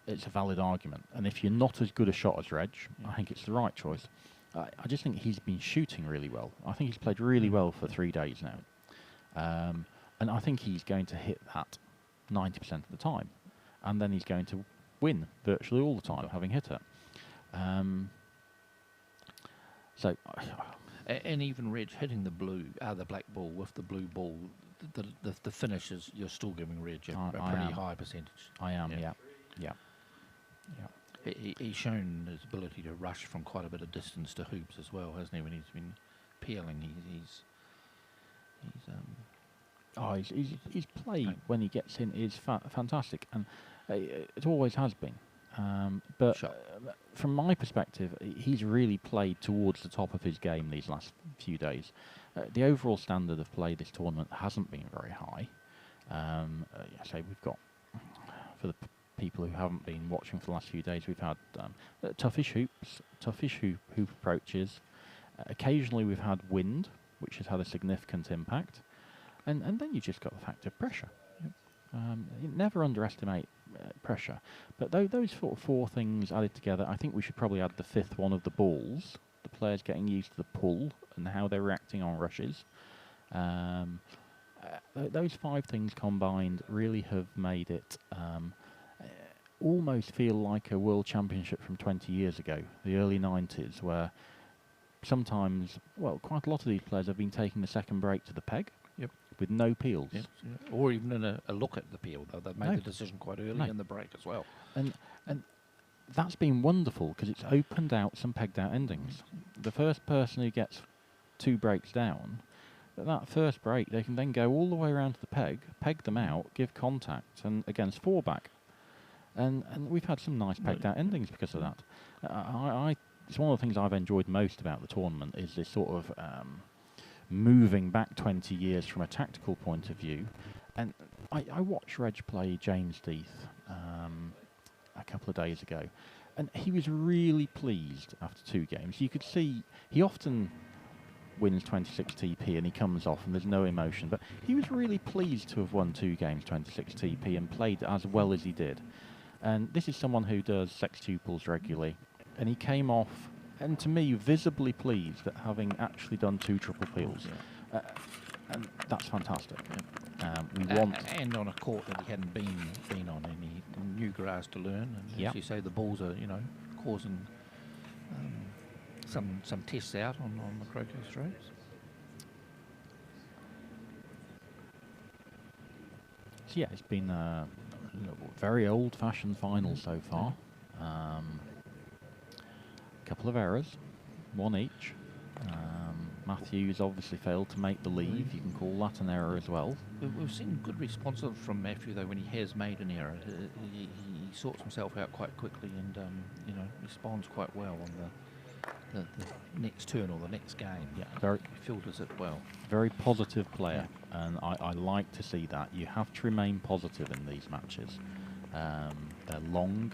it's a valid argument. And if you're not as good a shot as Reg, I think it's the right choice. I just think he's been shooting really well. I think he's played really well for 3 days now. And I think he's going to hit that 90% of the time. And then he's going to win virtually all the time, having hit it. So, and even Reg hitting the black ball with the blue ball, the finishes, you're still giving Reg a pretty high percentage. I am, yeah. He's shown his ability to rush from quite a bit of distance to hoops as well, hasn't he? When he's been peeling, his play when he gets in is fantastic, and it always has been. But from my perspective, he's really played towards the top of his game these last few days. The overall standard of play this tournament hasn't been very high. So we've got, for the people who haven't been watching for the last few days, we've had toughish hoops, toughish hoop approaches. Occasionally we've had wind, which has had a significant impact. And then you just got the fact of pressure. You never underestimate pressure. But those sort of 4 things added together, I think we should probably add the 5th one of the balls, the players getting used to the pull and how they're reacting on rushes. Those 5 things combined really have made it almost feel like a world championship from 20 years ago, the early 90s, where sometimes, well, quite a lot of these players have been taking the second break to the peg. With no peels. Or even in a look at the peel, though. They've made the decision quite early in the break as well. And that's been wonderful, because it's opened out some pegged out endings. The first person who gets 2 breaks down, at that first break, they can then go all the way around to the peg them out, give contact, and against 4 back. And we've had some nice pegged out endings because of that. It's one of the things I've enjoyed most about the tournament, is this sort of moving back 20 years from a tactical point of view. And I watched Reg play James Death a couple of days ago, and he was really pleased after 2 games. You could see he often wins 26 TP and he comes off and there's no emotion, but he was really pleased to have won 2 games 26 TP and played as well as he did. And this is someone who does sextuples regularly, and he came off, and to me, visibly pleased at having actually done 2 triple peels. And that's fantastic. We want... And on a court that he hadn't been on any new grass to learn. And as you say, the balls are, causing some tests out on the croquet strokes. So yeah, it's been a very old-fashioned final so far. Couple of errors, 1 each. Matthew's obviously failed to make the leave. You can call that an error as well. We've seen good response from Matthew, though, when he has made an error. He sorts himself out quite quickly and responds quite well on the next turn or the next game. Very he filters it well. Very positive player, and I like to see that. You have to remain positive in these matches. They're long.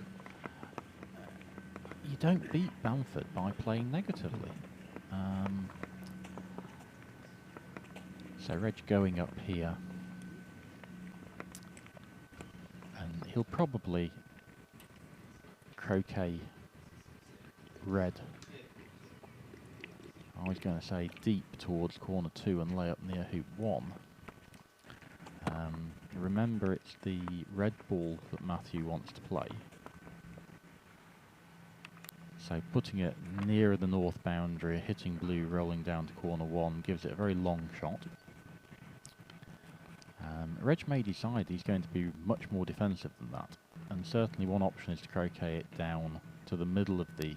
You don't beat Bamford by playing negatively. So Reg going up here, and he'll probably croquet red. I was going to say deep towards corner 2 and lay up near hoop 1. Remember, it's the red ball that Matthew wants to play. So putting it nearer the north boundary, hitting blue, rolling down to corner 1, gives it a very long shot. Reg may decide he's going to be much more defensive than that, and certainly one option is to croquet it down to the middle of the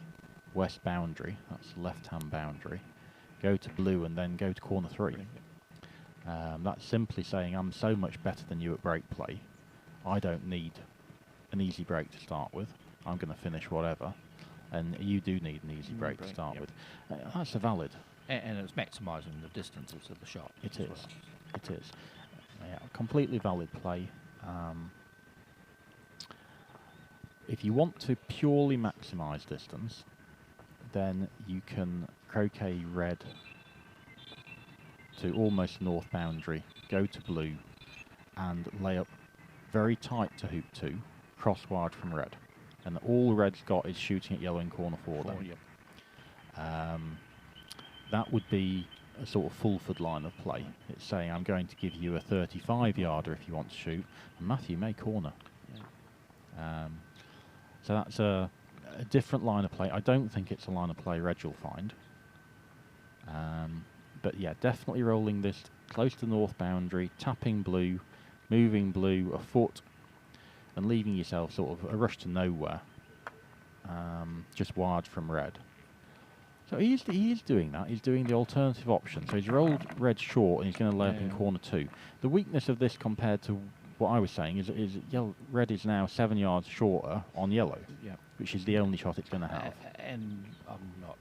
west boundary, that's the left-hand boundary, go to blue and then go to corner 3. That's simply saying, I'm so much better than you at break play, I don't need an easy break to start with, I'm going to finish whatever. And you do need an easy break to start with. That's a valid. And it's maximising the distances of the shot. It is. It is. Yeah, completely valid play. If you want to purely maximise distance, then you can croquet red to almost north boundary, go to blue, and lay up very tight to hoop 2, crosswired from red. and all red's got is shooting at yellow in corner 4 then. Yep. That would be a sort of Fulford line of play. It's saying, I'm going to give you a 35-yarder if you want to shoot, and Matthew may corner. Yeah. So that's a different line of play. I don't think it's a line of play Reg will find. But yeah, definitely rolling this close to the north boundary, tapping blue, moving blue a foot, and leaving yourself sort of a rush to nowhere, just wide from red. So he is doing that. He's doing the alternative option. So he's rolled red short, and he's going to lay up in corner 2. The weakness of this compared to what I was saying is yellow, red is now 7 yards shorter on yellow, which is the only shot it's going to have. And I'm not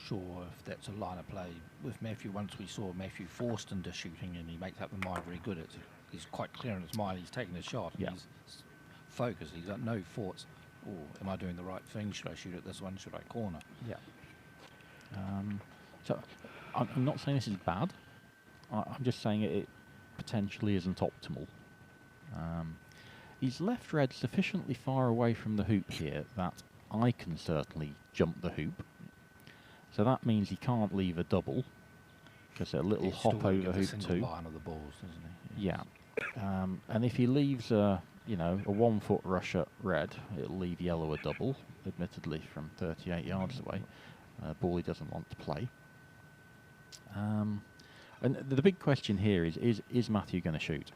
sure if that's a line of play with Matthew. Once we saw Matthew forced into shooting, and he makes up the mind very good. He's quite clear in his mind. He's taking a shot. And he's focused. He's got no thoughts. Oh, am I doing the right thing? Should I shoot at this one? Should I corner? Yeah. So I'm not saying this is bad. I'm just saying it potentially isn't optimal. He's left red sufficiently far away from the hoop here that I can certainly jump the hoop. So that means he can't leave a double, because a little hop over hoop 2. Line of the balls, doesn't he? Yeah. And if he leaves a 1 foot rush at red, it'll leave yellow a double, admittedly from 38 yards away. Ball he doesn't want to play. And the big question here is Matthew going to shoot?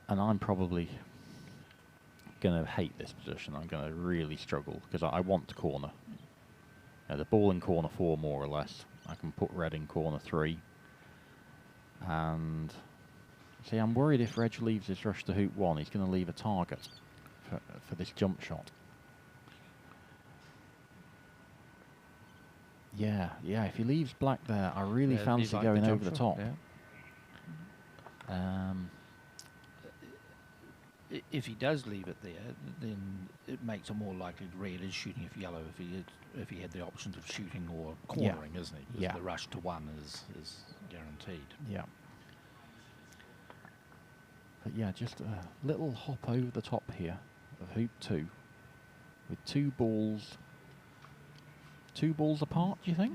And I'm probably going to hate this position. I'm going to really struggle, because I want to corner. The ball in corner 4, more or less. I can put red in corner 3. And see, I'm worried if Reg leaves this rush to hoop 1, he's going to leave a target for this jump shot. Yeah, if he leaves black there, I really fancy going over the top. Yeah. If he does leave it there, then it makes it more likely red is shooting if yellow, if he had the options of shooting or cornering, isn't he? Because the rush to 1 is guaranteed. Yeah. But yeah, just a little hop over the top here of hoop 2 with 2 balls. 2 balls apart, do you think?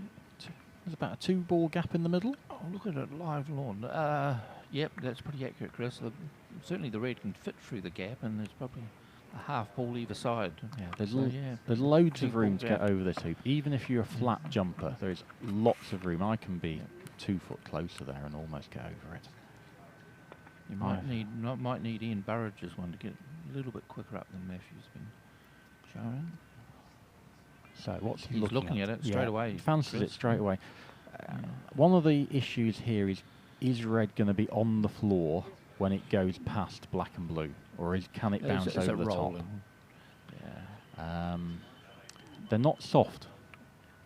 There's about a 2 ball gap in the middle. Oh, look at it, live lawn. Yep, that's pretty accurate, Chris. Certainly the red can fit through the gap, and there's probably a half ball either side. Yeah, there's loads of room to get over this hoop. Even if you're a flat jumper, there is lots of room. I can be 2 foot closer there and almost get over it. You might need Ian Burridge's one to get a little bit quicker up than Matthew's been showing. So what's he He's looking at it straight away. He fancies it straight away. One of the issues here is red going to be on the floor when it goes past black and blue, or can it bounce over the top? Yeah. They're not soft,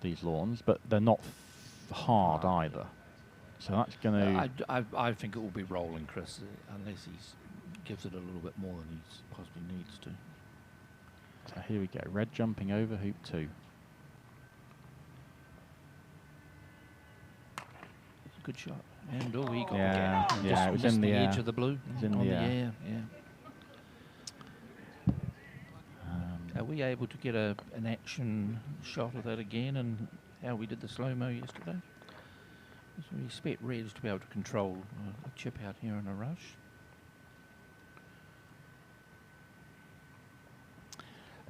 these lawns, but they're not hard either. So that's going to... I think it will be rolling, Chris, unless he gives it a little bit more than he possibly needs to. So here we go, red jumping over hoop 2. It's a good shot. And he got the gap. Yeah, it was in the edge of the blue. It was in the air. Are we able to get an action shot of that again, and how we did the slow-mo yesterday? So we expect Reds to be able to control a chip out here in a rush.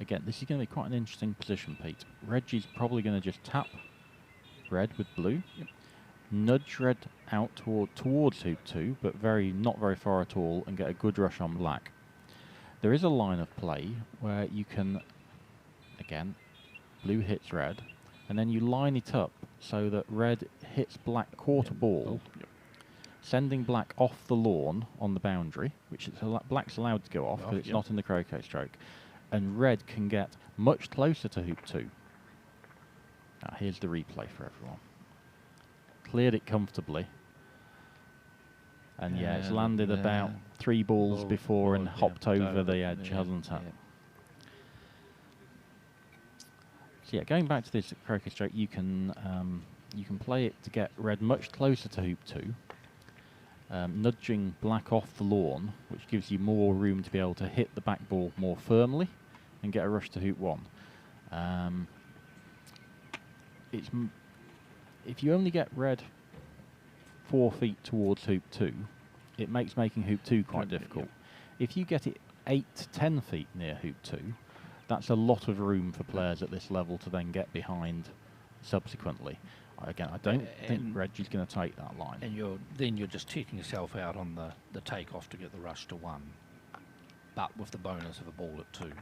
Again, this is going to be quite an interesting position, Pete. Reggie's probably going to just tap red with blue, nudge red out towards hoop 2, but not very far at all, and get a good rush on black. There is a line of play where you can, again, blue hits red, and then you line it up so that red hits black quarter ball, sending black off the lawn on the boundary, which black's allowed to go off because it's not in the croquet stroke, and red can get much closer to hoop 2. Now here's the replay for everyone. Cleared it comfortably, and it's landed about 3 balls before and hopped over the edge, hasn't it? So yeah, going back to this croquet stroke, you can play it to get red much closer to hoop 2, nudging black off the lawn, which gives you more room to be able to hit the back ball more firmly and get a rush to hoop 1. If you only get red 4 feet towards hoop 2, it makes making hoop 2 quite difficult. If you get it 8 to 10 feet near hoop 2, that's a lot of room for players at this level to then get behind subsequently. Again, I don't think Reggie's going to take that line. And you're just taking yourself out on the takeoff to get the rush to 1, but with the bonus of a ball at 2.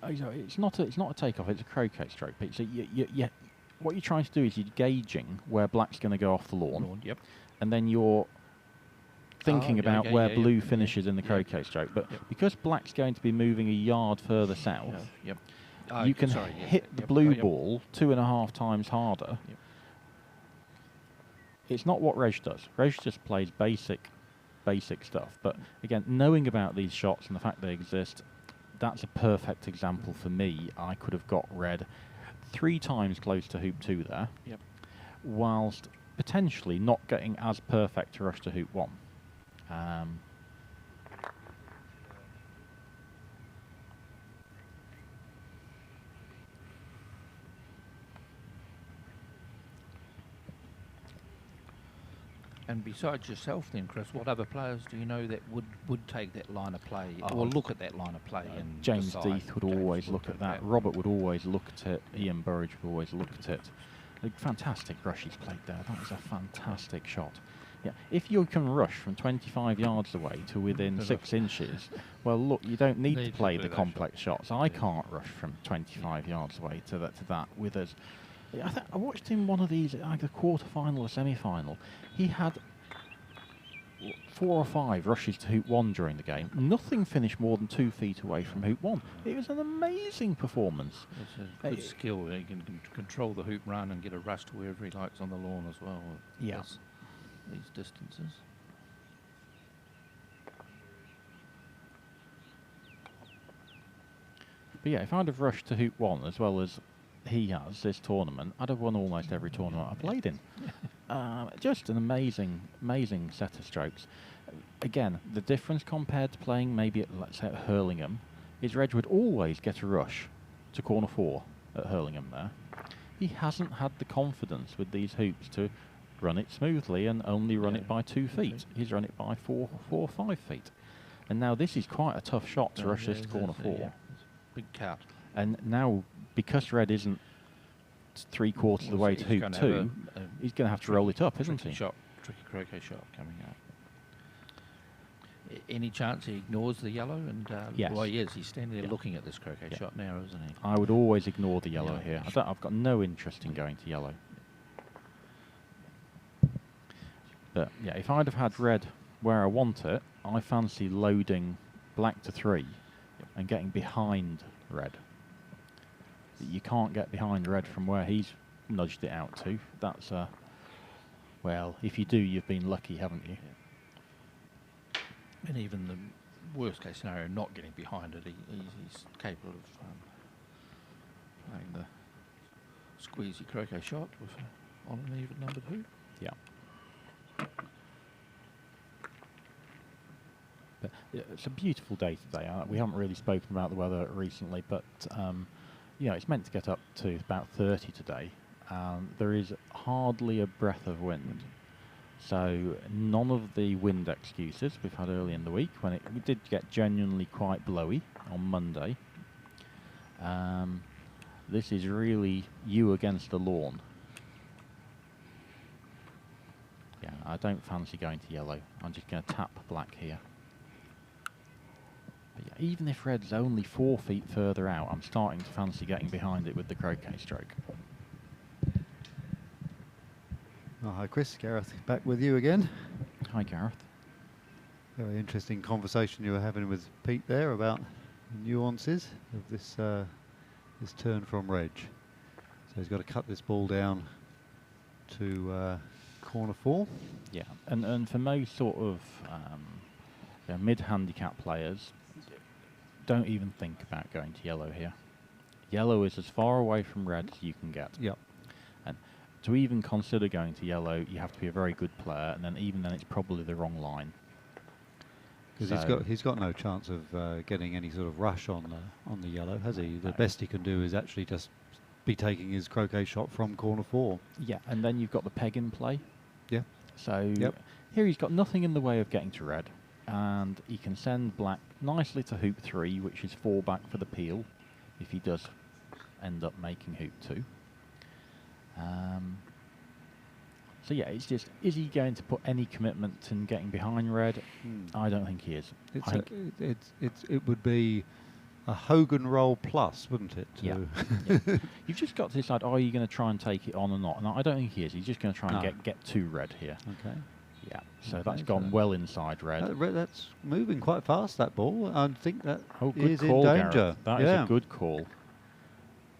It's not a takeoff. It's a croquet stroke. So what you're trying to do is you're gauging where black's going to go off the lawn, and then you're thinking about where blue finishes in the croquet stroke. But because black's going to be moving a yard further south, you can hit the blue ball 2.5 times harder. It's not what Reg does. Reg just plays basic stuff. But again, knowing about these shots and the fact they exist, that's a perfect example for me. I could have got red 3 times close to hoop 2 there, whilst potentially not getting as perfect a rush to hoop 1. And besides yourself then, Chris, what other players do you know that would take that line of play or look at that line of play? And James Death would always look at that. Robert would always look at it. Ian Burridge would always look at it. A fantastic rush he's played there. That was a fantastic shot. Yeah, if you can rush from 25 yards away to within 6 inches, well, look, you don't need to play the complex shots. I can't rush from 25 yards away to that with us. I watched him one of these, either quarter-final or semi-final. He had 4 or 5 rushes to hoop 1 during the game. Nothing finished more than 2 feet away from hoop 1. It was an amazing performance. It's a good skill. He can control the hoop run and get a rush to wherever he likes on the lawn as well. Yeah. These distances. But yeah, if I'd have rushed to hoop 1 as well as he has this tournament, I'd have won almost every tournament I played in. Just an amazing set of strokes. Again, the difference compared to playing maybe at, let's say, at Hurlingham, is Reg would always get a rush to corner 4 at Hurlingham there. He hasn't had the confidence with these hoops to run it smoothly and only run it by 2 feet. He's run it by 4 or 5 feet. And now this is quite a tough shot to rush this to corner 4. Big cut. And now, because Red isn't 3/4 of the way to hoop 2, he's going to have to roll it up, isn't he? Tricky croquet shot coming out. Any chance he ignores the yellow? And yes. Well, he is. He's standing there looking at this croquet shot now, isn't he? I would always ignore the yellow here. I've got no interest in going to yellow. But yeah, if I'd have had red where I want it, I fancy loading black to 3 and getting behind red. You can't get behind red from where he's nudged it out to. That's well, if you do, you've been lucky, haven't you? Yeah. And even the worst case scenario, not getting behind it, he's capable of playing the squeezy croquet shot with on an even numbered hoop. Yeah. But it's a beautiful day today. We haven't really spoken about the weather recently, but you know, it's meant to get up to about 30 today. There is hardly a breath of wind. So none of the wind excuses we've had early in the week when it did get genuinely quite blowy on Monday. This is really you against the lawn. Yeah, I don't fancy going to yellow. I'm just going to tap black here. But yeah, even if red's only 4 feet further out, I'm starting to fancy getting behind it with the croquet stroke. Oh, hi Chris, Gareth back with you again. Hi Gareth. Very interesting conversation you were having with Pete there about the nuances of this this turn from Reg. So he's got to cut this ball down to corner 4. Yeah, and for most sort of mid-handicap players, don't even think about going to yellow here. Yellow is as far away from red as you can get. Yep. And to even consider going to yellow, you have to be a very good player, and then even then, it's probably the wrong line. Because he's got no chance of getting any sort of rush on the yellow, has he? The best he can do is actually just be taking his croquet shot from corner 4. Yeah, and then you've got the peg in play. Yeah. So here he's got nothing in the way of getting to red, and he can send black nicely to hoop 3, which is 4 back for the peel, if he does end up making hoop 2. So yeah, it's just, is he going to put any commitment in getting behind red? I don't think he is. It would be a Hogan roll plus, wouldn't it? Yeah. You've just got to decide, are you going to try and take it on or not? And I don't think he is. He's just going to try and get to red here. Okay. Yeah, so that's gone well inside red. That's moving quite fast, that ball. I think that is call, in danger. Gareth. That is a good call.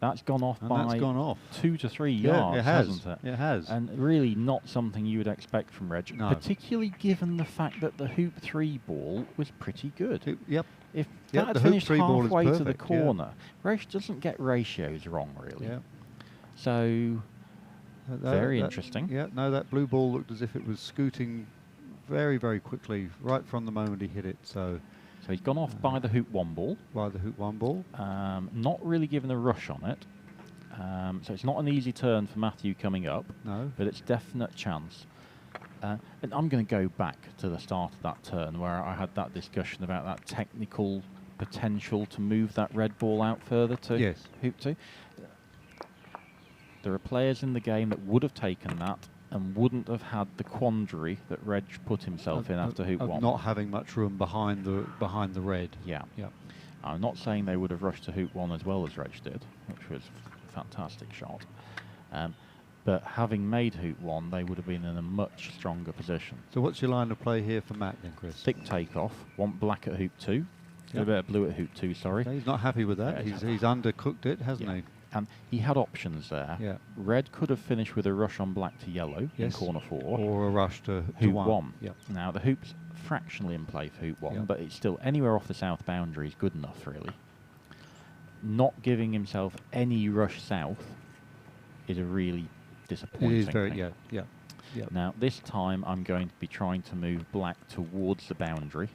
That's gone off by 2 to 3 yards, hasn't it? It has. And really not something you would expect from Reg, No. particularly given the fact that the hoop 3 ball was pretty good. Yep. If Yep, that the had hoop finished 3 ball is halfway to the perfect, corner, Reg doesn't get ratios wrong, really. Yeah. So, very interesting. Yeah, no, that blue ball looked as if it was scooting very, very quickly, right from the moment he hit it. So he's gone off by the hoop 1 ball. By the hoop 1 ball. Not really given a rush on it. So it's not an easy turn for Matthew coming up. No. But it's definite chance. And I'm going to go back to the start of that turn where I had that discussion about that technical potential to move that red ball out further to hoop 2. There are players in the game that would have taken that and wouldn't have had the quandary that Reg put himself in after hoop 1. Not having much room behind the red. Yeah. Yeah. I'm not saying they would have rushed to hoop 1 as well as Reg did, which was a fantastic shot. But having made hoop 1, they would have been in a much stronger position. So what's your line of play here for Matt then, Chris? Thick takeoff, want black at hoop 2, a bit of blue at hoop 2, sorry. Okay, he's not happy with that. Yeah, he's undercooked it, hasn't he? And he had options there. Yeah. Red could have finished with a rush on black to yellow in corner 4. Or a rush to hoop 1. 1. Yep. Now, the hoop's fractionally in play for hoop 1, Yep. but it's still anywhere off the south boundary is good enough, really. Not giving himself any rush south is a really disappointing It is very, thing. yeah. Now, this time I'm going to be trying to move black towards the boundary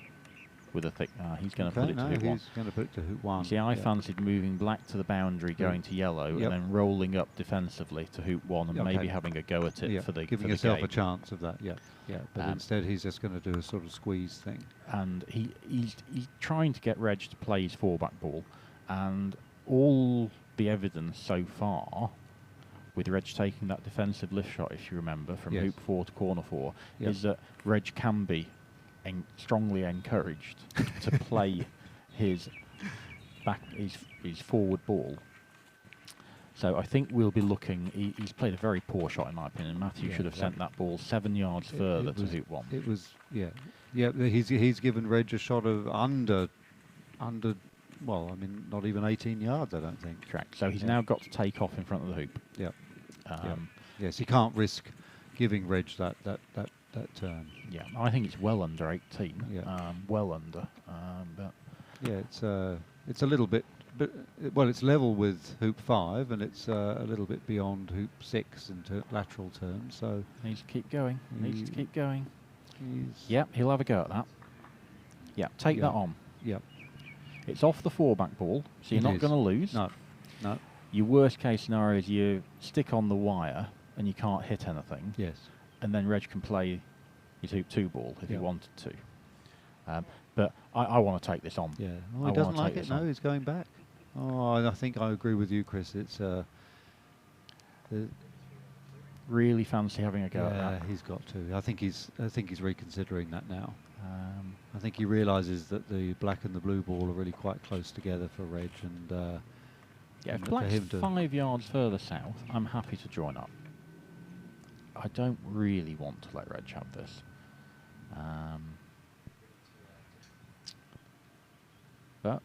with a thick... he's going to put it to hoop 1. He's going to put it to hoop 1. See, I fancied moving black to the boundary, going to yellow, and then rolling up defensively to hoop 1 and maybe having a go at it for the giving yourself a chance of that, But instead he's just going to do a sort of squeeze thing. And he's trying to get Reg to play his 4-back ball, and all the evidence so far, with Reg taking that defensive lift shot, if you remember, from hoop 4 to corner 4, is that Reg can be strongly encouraged to play his forward ball. So I think we'll be looking. He's played a very poor shot, in my opinion. Matthew should have sent that ball 7 yards further to hoop 1. It was, He's given Reg a shot of under. Well, I mean, not even 18 yards, I don't think. Correct. So he's now got to take off in front of the hoop. Yeah. Yes, he can't risk giving Reg that turn. Yeah, I think it's well under 18. Yeah. Well under. But yeah, it's a little bit. Well, it's level with hoop 5, and it's a little bit beyond hoop 6 into lateral turn. So needs to keep going. Needs to keep going. Yeah, he'll have a go at that. Yeah, take that on. Yeah. It's off the 4-back ball, so you're not going to lose. No. Your worst case scenario is you stick on the wire and you can't hit anything. Yes. And then Reg can play his hoop 2 ball if he wanted to. But I want to take this on. Yeah. Oh, he doesn't like it. No, he's going back. Oh, I think I agree with you, Chris. It's really fancy having a go at that. Yeah, he's got to. I think he's reconsidering that now. I think he realises that the black and the blue ball are really quite close together for Reg, and if black's 5 yards further south, I'm happy to join up. I don't really want to let Reg have this. But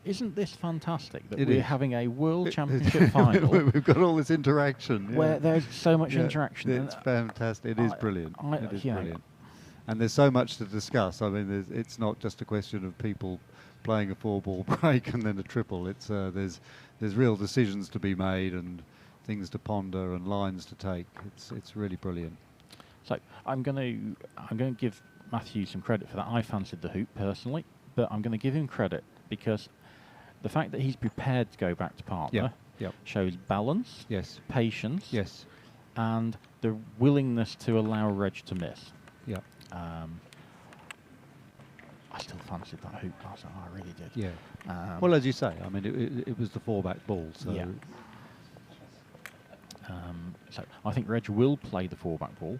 isn't this fantastic that we're having a World Championship final? We've got all this interaction. Where there's so much interaction. It's fantastic. It is brilliant. It is brilliant. And there's so much to discuss. I mean, it's not just a question of people playing a 4-ball break and then a triple. It's there's real decisions to be made and things to ponder and lines to take. It's really brilliant. So I'm going to give Matthew some credit for that. I fancied the hoop personally, but I'm going to give him credit because the fact that he's prepared to go back to partner shows balance, Yes. patience, Yes. and the willingness to allow Reg to miss. Yeah. I still fancied that hoop last night. I really did. Yeah. Well, as you say, I mean, it was the 4-back ball, so. Yeah. So I think Reg will play the 4-back ball.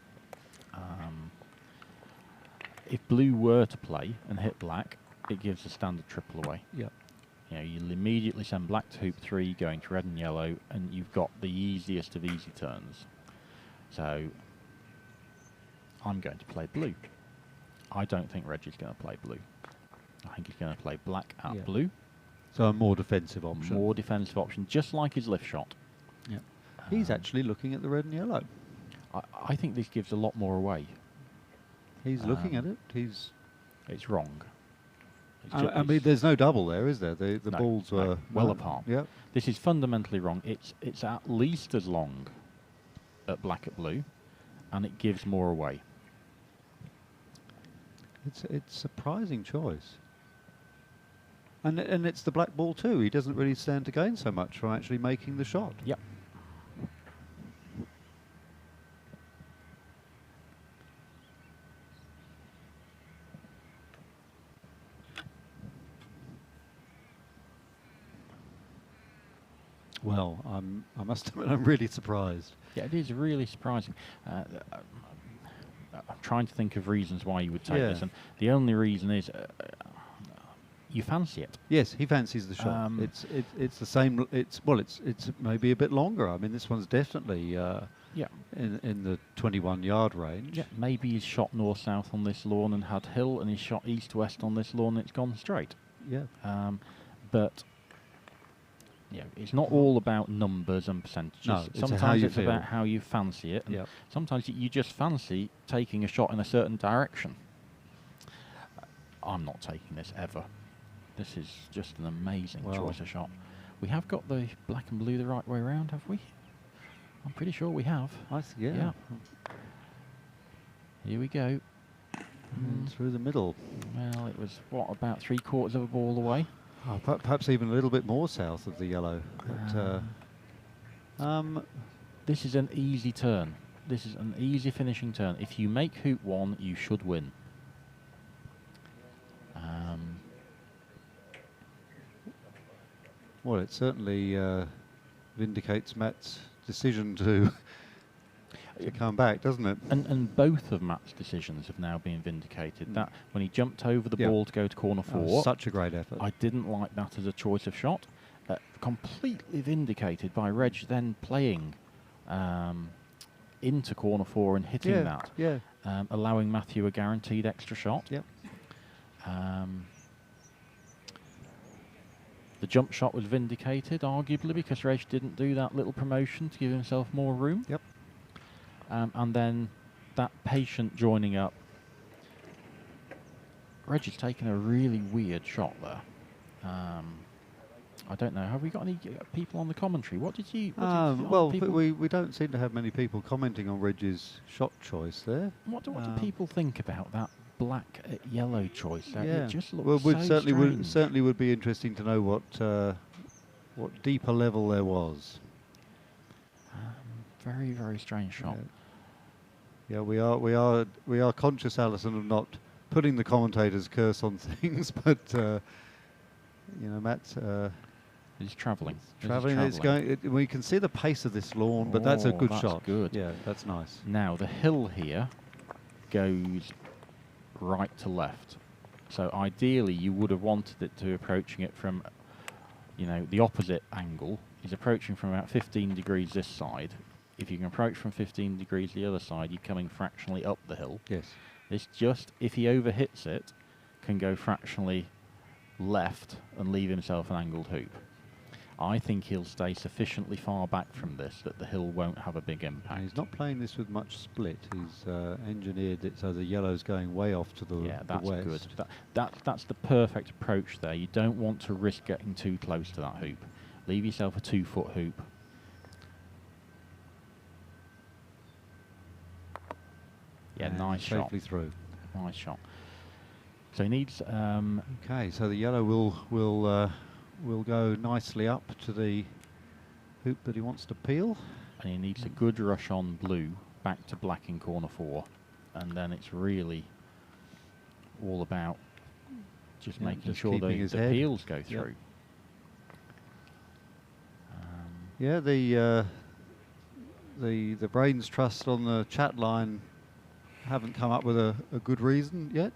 If blue were to play and hit black, it gives a standard triple away. Yeah. You know, you'll immediately send black to hoop 3, going to red and yellow, and you've got the easiest of easy turns. So I'm going to play blue. I don't think Reggie's going to play blue. I think he's going to play black at blue. So a more defensive option. More defensive option, just like his lift shot. Yeah. He's actually looking at the red and yellow. I think this gives a lot more away. He's looking at it. It's wrong. I mean, there's no double there, is there? The no, balls were well apart. Yeah. This is fundamentally wrong. It's at least as long at black at blue, and it gives more away. It's a surprising choice. And it's the black ball too. He doesn't really stand to gain so much from actually making the shot. Yep. Well, I must admit, I'm really surprised. Yeah, it is really surprising. I'm trying to think of reasons why you would take this, and the only reason is you fancy it. Yes, he fancies the shot. It's the same. It's maybe a bit longer. I mean, this one's definitely in the 21-yard range. Yeah, maybe he's shot north-south on this lawn and had hill, and he's shot east-west on this lawn and it's gone straight. Yeah. But yeah, it's not all about numbers and percentages. No, sometimes it's about how you fancy it. And sometimes you just fancy taking a shot in a certain direction. I'm not taking this ever. This is just an amazing choice of shot. We have got the black and blue the right way around, have we? I'm pretty sure we have. Yeah. Here we go. Through the middle. Well, it was, what, about 3/4 of a ball away? Oh, perhaps even a little bit more south of the yellow. But, this is an easy turn. This is an easy finishing turn. If you make hoop 1, you should win. Well, it certainly vindicates Matt's decision to come back, doesn't it? And both of Matt's decisions have now been vindicated. That when he jumped over the ball to go to corner 4, such a great effort. I didn't like that as a choice of shot. Completely vindicated by Reg then playing into corner 4 and hitting that, allowing Matthew a guaranteed extra shot. Yep. The jump shot was vindicated, arguably, because Reg didn't do that little promotion to give himself more room. Yep. And then that patient joining up. Reg has taken a really weird shot there. I don't know. Have we got any people on the commentary? What did you? Well, we don't seem to have many people commenting on Reg's shot choice there. What do people think about that black at yellow choice? It just looks well, so certainly would be interesting to know what deeper level there was. Very, very strange shot. Yeah, we are conscious, Alison, of not putting the commentator's curse on things, but Matt's he's travelling. It's going. We can see the pace of this lawn, but that's a good shot. Good. Yeah, that's nice. Now the hill here goes right to left, so ideally you would have wanted it to approaching it from, the opposite angle. He's approaching from about 15 degrees this side. If you can approach from 15 degrees the other side, you're coming fractionally up the hill. Yes. This just, if he overhits it, can go fractionally left and leave himself an angled hoop. I think he'll stay sufficiently far back from this that the hill won't have a big And impact. he's not playing this with much split. He's engineered it so the yellow's going way off to the, Yeah, the that's west. good. That's the perfect approach there. You don't want to risk getting too close to that hoop. Leave yourself a 2-foot hoop. Yeah, And nice shot. safely through. Nice shot. So he needs. Okay, so the yellow will go nicely up to the hoop that he wants to peel. And he needs a good rush on blue back to black in corner 4, and then it's really all about just making just sure keeping the his head. peels go through. Yeah, the brains trust on the chat line haven't come up with a good reason yet.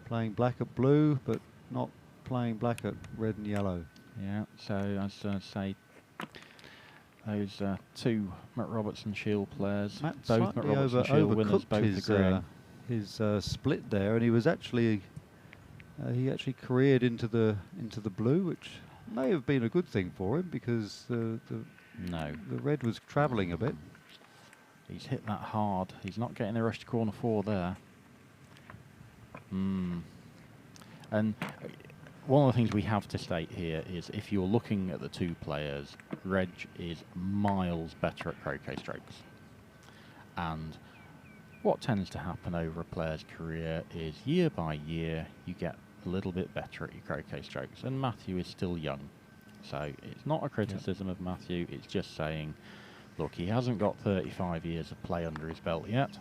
Playing black at blue, but not playing black at red and yellow. Yeah, so as I say, those two Matt Robertson Shield players, Matt both Matt slightly Robertson Shield winners, overcooked both agreeing. his split there, and he was actually he actually careered into the blue, which may have been a good thing for him because the red was travelling a bit. He's hit that hard. He's not getting the rush to corner 4 there. And one of the things we have to state here is if you're looking at the two players, Reg is miles better at croquet strokes. And what tends to happen over a player's career is year by year you get a little bit better at your croquet strokes. And Matthew is still young. So it's not a criticism of Matthew, it's just saying, look, he hasn't got 35 years of play under his belt yet,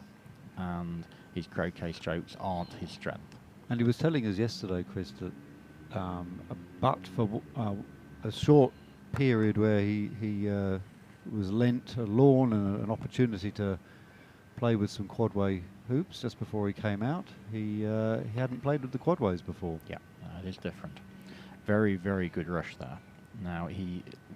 and his croquet strokes aren't his strength. And he was telling us yesterday, Chris, that but for a short period where he was lent a lawn and an opportunity to play with some quadway hoops just before he came out, he hadn't played with the quadways before. Yeah, it is different. Very, very good rush there. Now,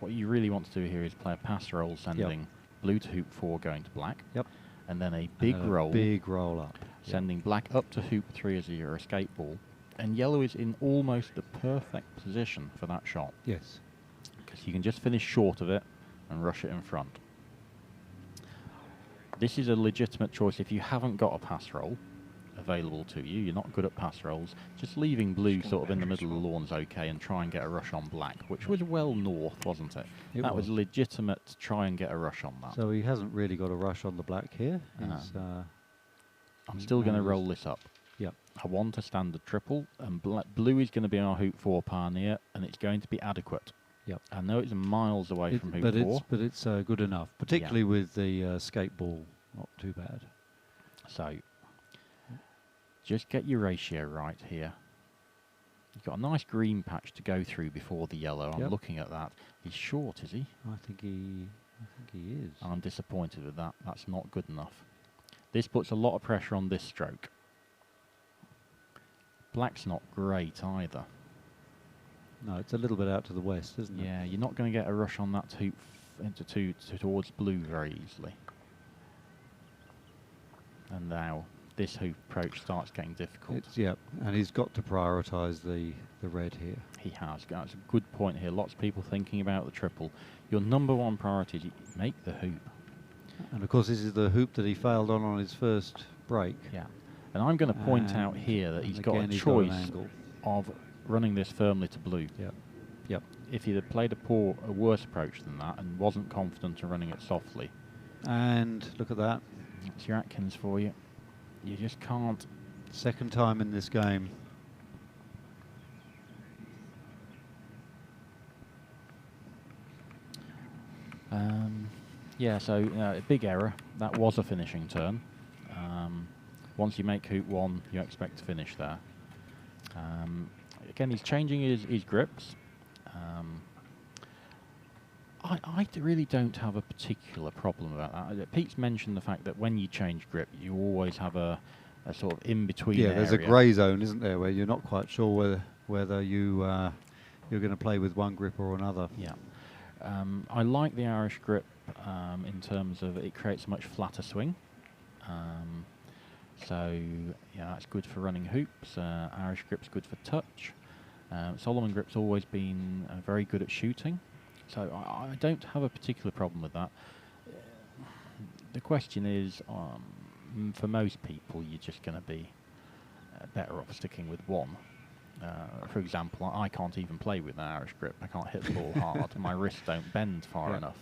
what you really want to do here is play a pass roll sending blue to hoop 4 going to black. Yep. And then a big roll. Big roll up. Sending black up to hoop 3 as your escape ball. And yellow is in almost the perfect position for that shot. Yes. Because you can just finish short of it and rush it in front. This is a legitimate choice if you haven't got a pass roll available to you. You're not good at pass rolls. Just leaving blue sort of in the middle of the lawn's okay and try and get a rush on black, which was well north, wasn't it? That was legitimate to try and get a rush on that. So he hasn't really got a rush on the black here. I'm still going to roll this up. Yep. I want a standard triple, and blue is going to be our hoop 4 pioneer, and it's going to be adequate. Yep. I know it's miles away from hoop 4. But it's good enough, particularly with the skate ball. Not too bad. So, just get your ratio right here. You've got a nice green patch to go through before the yellow. I'm looking at that. He's short, is he? I think he is. I'm disappointed with that. That's not good enough. This puts a lot of pressure on this stroke. Black's not great either. No, it's a little bit out to the west, isn't it? Yeah, you're not going to get a rush on that hoop towards blue very easily. And now this hoop approach starts getting difficult. And he's got to prioritise the red here. He has. That's a good point here. Lots of people thinking about the triple. Your number one priority is make the hoop. And of course, this is the hoop that he failed on his first break. Yeah. And I'm going to point out here that he's got a choice of running this firmly to blue. Yep. If he'd have played a worse approach than that and wasn't confident in running it softly. And look at that. That's your Atkins for you. You just can't. Second time in this game. Yeah, so a big error. That was a finishing turn. Once you make hoop 1, you expect to finish there. Again, he's changing his grips. I really don't have a particular problem about that. Pete's mentioned the fact that when you change grip, you always have a sort of in-between area. There's a grey zone, isn't there, where you're not quite sure whether you're going to play with one grip or another. Yeah. I like the Irish grip in terms of it creates a much flatter swing. So, yeah, that's good for running hoops. Irish grip's good for touch. Solomon Grip's always been very good at shooting, so I don't have a particular problem with that. The question is, for most people, you're just going to be better off sticking with one. For example, I can't even play with an Irish grip. I can't hit the ball hard. My wrists don't bend far enough.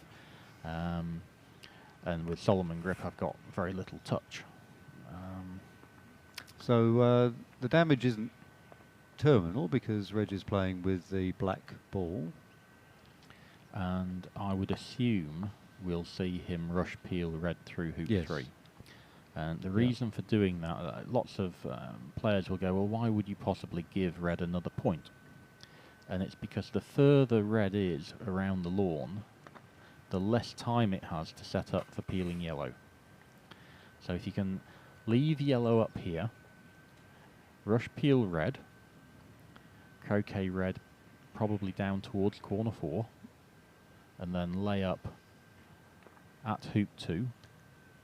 And with Solomon Grip, I've got very little touch. So the damage isn't terminal because Reg is playing with the black ball. And I would assume we'll see him rush peel red through hoop 3. And the reason for doing that, lots of players will go, well, why would you possibly give red another point? And it's because the further red is around the lawn, the less time it has to set up for peeling yellow. So if you can leave yellow up here, rush peel red, croquet red probably down towards corner 4, and then lay up at hoop 2.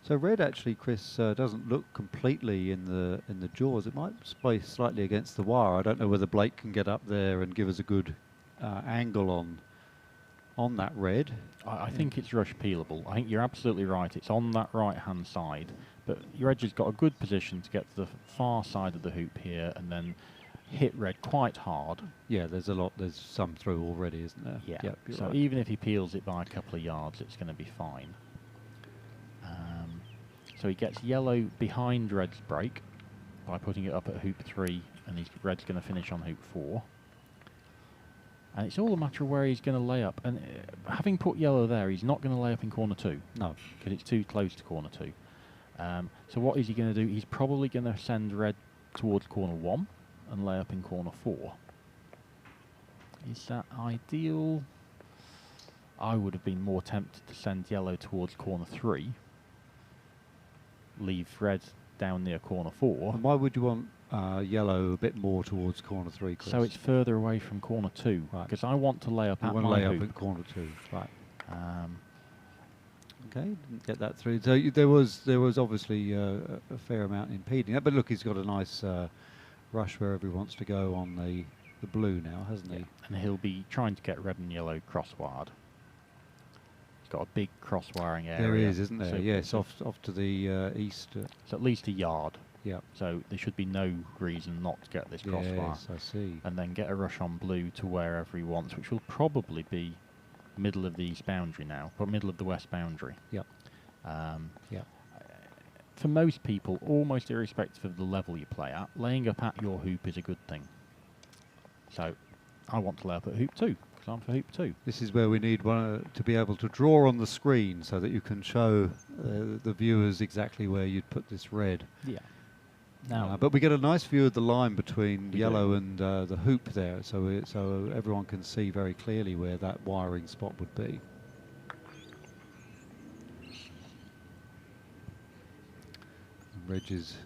So red actually, Chris, doesn't look completely in the jaws. It might play slightly against the wire. I don't know whether Blake can get up there and give us a good angle on that red. I think it's rush peelable. I think you're absolutely right. It's on that right-hand side, but your edge has got a good position to get to the far side of the hoop here and then hit red quite hard. Yeah, there's some through already, isn't there? Yeah. Yep, So right. even if he peels it by a couple of yards, it's going to be fine. So he gets yellow behind red's break by putting it up at hoop 3, and red's going to finish on hoop 4. And it's all a matter of where he's going to lay up. And having put yellow there, he's not going to lay up in corner 2. No. Because it's too close to corner 2. So what is he going to do? He's probably going to send red towards corner 1 and lay up in corner 4. Is that ideal? I would have been more tempted to send yellow towards corner 3, leave red down near corner 4. And why would you want yellow a bit more towards corner 3, Chris? So it's further away from corner 2, because I want to lay up at my hoop. You want to lay up at corner 2, right. Okay, didn't get that through. So there was obviously a fair amount impeding that, but look, he's got a nice rush wherever he wants to go on the blue now, hasn't he? And he'll be trying to get red and yellow cross-wired. He's got a big cross-wiring area. There is, isn't there? So Yes, off to the east. It's at least a yard. Yeah. So there should be no reason not to get this crosswire. Yes, I see. And then get a rush on blue to wherever he wants, which will probably be middle of the east boundary now, but middle of the west boundary. Yep. Yep. For most people, almost irrespective of the level you play at, laying up at your hoop is a good thing. So I want to lay up at hoop 2, because I'm for hoop 2. This is where we need one to be able to draw on the screen so that you can show the viewers exactly where you'd put this red. Yeah. Now, but we get a nice view of the line between We yellow do. and the hoop there, so so everyone can see very clearly where that wiring spot would be. And Reg is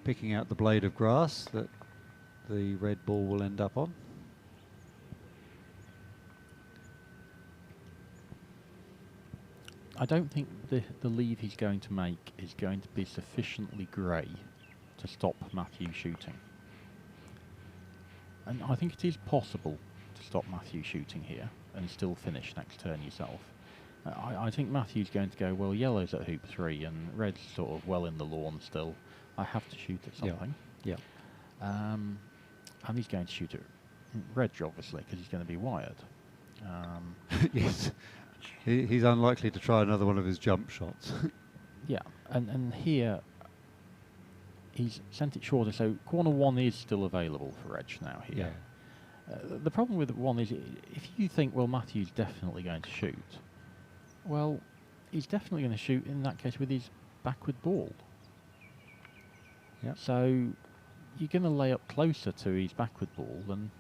picking out the blade of grass that the red ball will end up on. I don't think the leave he's going to make is going to be sufficiently grey to stop Matthew shooting. And I think it is possible to stop Matthew shooting here and still finish next turn yourself. I think Matthew's going to go, well, yellow's at hoop 3 and red's sort of well in the lawn still. I have to shoot at something. Yeah. And he's going to shoot at red, obviously, because he's going to be wired. Yes. He's unlikely to try another one of his jump shots. Yeah, and here he's sent it shorter, so corner 1 is still available for Reg now here. Yeah. The problem with 1 is if you think, well, Matthew's definitely going to shoot, well, he's definitely going to shoot in that case with his backward ball. Yeah. So you're going to lay up closer to his backward ball than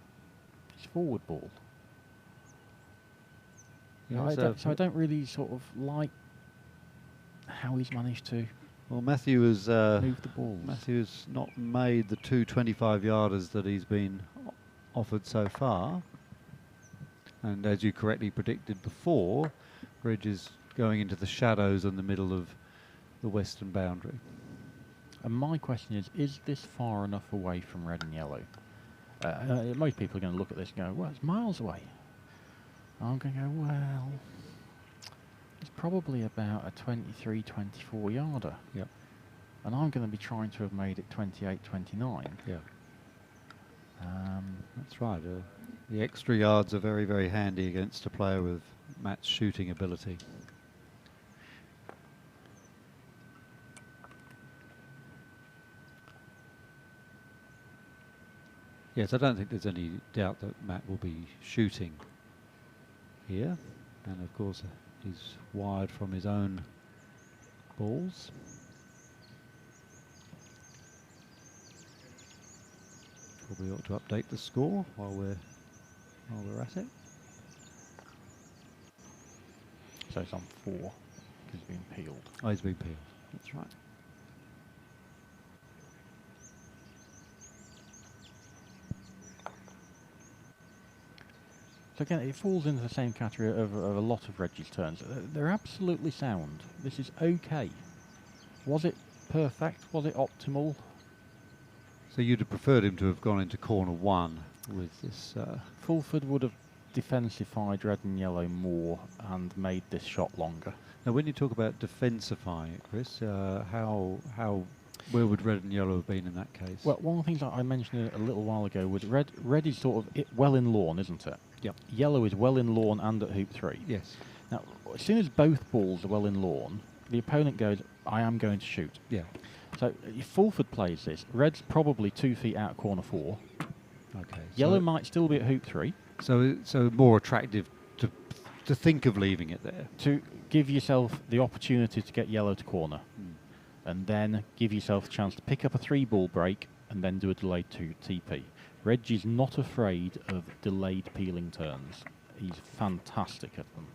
his forward ball. Yeah, So I don't really sort of like how he's managed to well, Matthew has move the balls. Matthew's not made the 2 25-yarders that he's been offered so far. And as you correctly predicted before, Reg is going into the shadows in the middle of the western boundary. And my question is this far enough away from red and yellow? Most people are going to look at this and go, well, it's miles away. I'm going to go, well, it's probably about a 23, 24 yarder. Yep. And I'm going to be trying to have made it 28, 29. Yeah. That's right. The extra yards are very, very handy against a player with Matt's shooting ability. Yes, I don't think there's any doubt that Matt will be shooting here. And of course, he's wired from his own balls. Probably ought to update the score while we're at it. So it's on 4 because he's been peeled. Oh, he's been peeled. That's right. So again, it falls into the same category of a lot of Reggie's turns. They're absolutely sound. This is okay. Was it perfect? Was it optimal? So you'd have preferred him to have gone into corner 1 with this... Fulford would have defensified red and yellow more and made this shot longer. Now, when you talk about defensifying it, Chris, where would red and yellow have been in that case? Well, one of the things that I mentioned a little while ago was red is sort of well in lawn, isn't it? Yep. Yellow is well in lawn and at hoop 3. Yes. Now, as soon as both balls are well in lawn, the opponent goes, I am going to shoot. Yeah. So if Fulford plays this, red's probably 2 feet out corner 4. Okay. Yellow might still be at hoop 3. So more attractive to think of leaving it there. To give yourself the opportunity to get yellow to corner. Mm. And then give yourself a chance to pick up a 3-ball break and then do a delayed TP. Reg is not afraid of delayed peeling turns. He's fantastic at them.